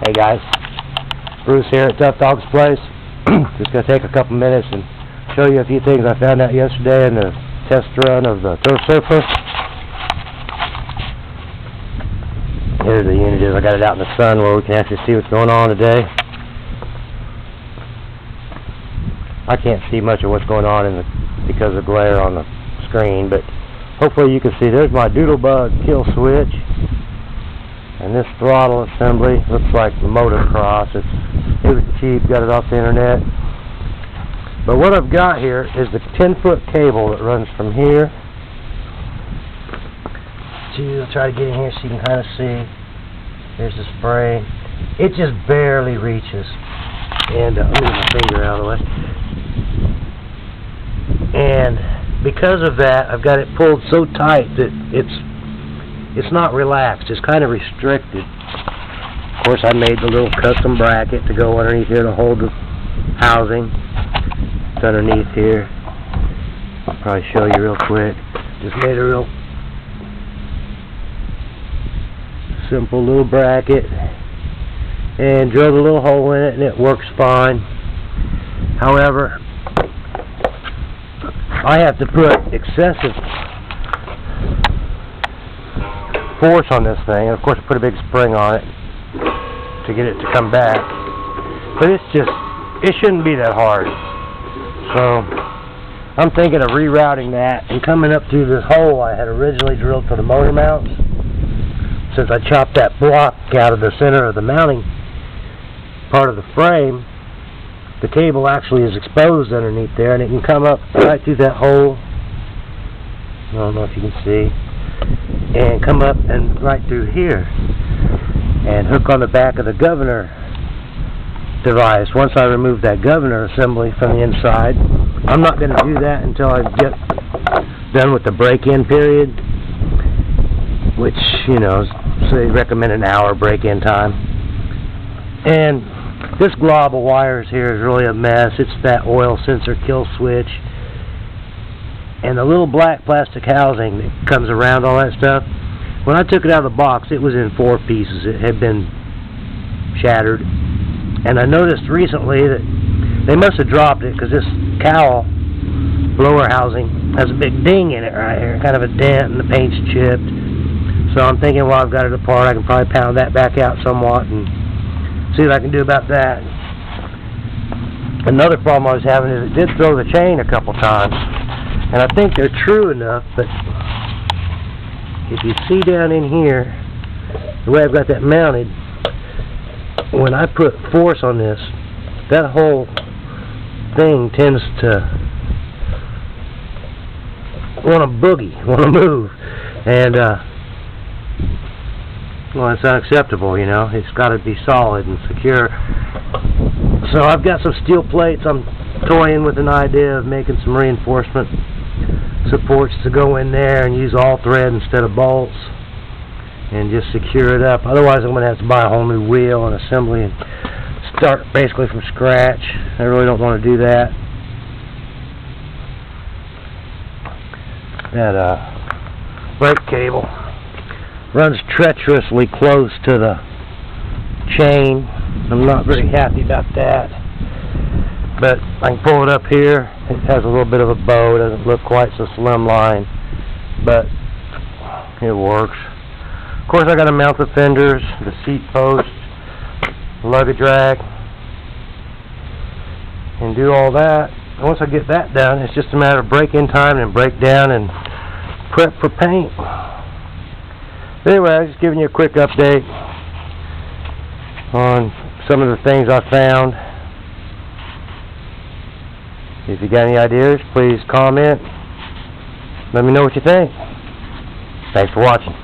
Hey guys, Bruce here at Tough Dog's Place. Just going to take a couple minutes and show you a few things I found out yesterday in the test run of the Turf Surfer. Here's the unit. I got it out in the sun where we can actually see what's going on today. I can't see much of what's going on because of glare on the screen, but hopefully you can see. There's my Doodlebug kill switch. And this throttle assembly looks like the motocross. It was cheap, got it off the internet. But what I've got here is the 10-foot cable that runs from here to, I'll try to get in here so you can kind of see. There's the spray. It just barely reaches. And let me get my finger out of the way. And because of that, I've got it pulled so tight that it's not relaxed, it's kind of restricted. Of course, I made the little custom bracket to go underneath here to hold the housing. It's underneath here. I'll probably show you real quick. Just made a real simple little bracket and drilled a little hole in it, and it works fine. However, I have to put excessive force on this thing, and of course I put a big spring on it to get it to come back, but it shouldn't be that hard. So I'm thinking of rerouting that and coming up through this hole I had originally drilled for the motor mounts. Since I chopped that block out of the center of the mounting part of the frame, the cable actually is exposed underneath there, and it can come up right through that hole. I don't know if you can see. And come up and right through here and hook on the back of the governor device. Once I remove that governor assembly from the inside, I'm not going to do that until I get done with the break-in period, which, you know, they recommend an hour break-in time. And this glob of wires here is really a mess. It's that oil sensor kill switch. And the little black plastic housing that comes around all that stuff, when I took it out of the box, it was in 4 pieces. It had been shattered. And I noticed recently that they must have dropped it because this cowl blower housing has a big ding in it right here, kind of a dent, and the paint's chipped. So I'm thinking while I've got it apart, I can probably pound that back out somewhat and see what I can do about that. Another problem I was having is it did throw the chain a couple times. And I think they're true enough, but if you see down in here, the way I've got that mounted, when I put force on this, that whole thing tends to want to boogie, want to move. And, well, it's unacceptable, you know. It's got to be solid and secure. So I've got some steel plates. I'm toying with an idea of making some reinforcement supports to go in there and use all thread instead of bolts and just secure it up. Otherwise I'm going to have to buy a whole new wheel and assembly and start basically from scratch. I really don't want to do that. That brake cable runs treacherously close to the chain. I'm not very happy about that, but I can pull it up here. It has a little bit of a bow. It doesn't look quite so slimline, but it works. Of course, I got to mount the fenders, the seat post, luggage rack, and do all that. And once I get that done, it's just a matter of break-in time and break down and prep for paint. But anyway, I'm just giving you a quick update on some of the things I found. If you got any ideas, please comment. Let me know what you think. Thanks for watching.